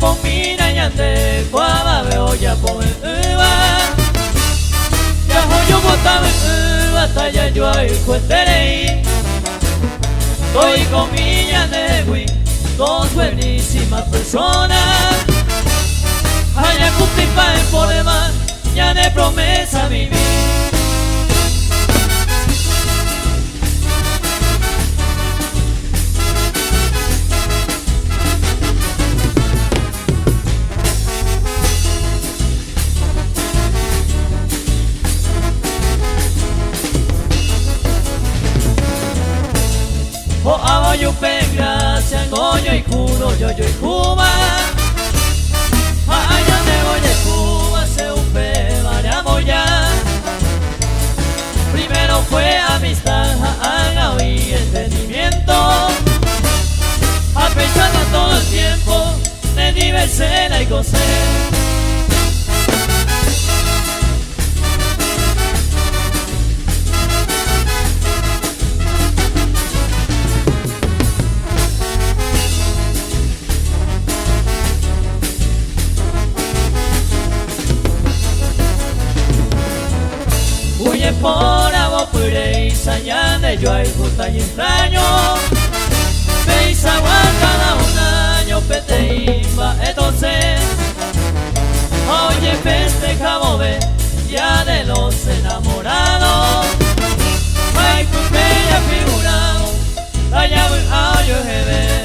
pomina yande Guaba veo ya pome ya hoyo botame batalla yo ahí cuenterei. Estoy con mi yande dos buenísimas personas. Allá cumplipa en por demás, ya de promesa vivir. O abo yo gracia, goyo y juro, yo y Cuba. Allá de voy de Cuba, se un variamos ya. Primero fue amistad, haga y entendimiento. A pesar de todo el tiempo, me diversé y gocé. Huye por agua pure y sañane yo hay justa y extraño. Veis agua cada un año peteimba entonces. Oye festejamos ve ya de los enamorados. Ay tu bella figura.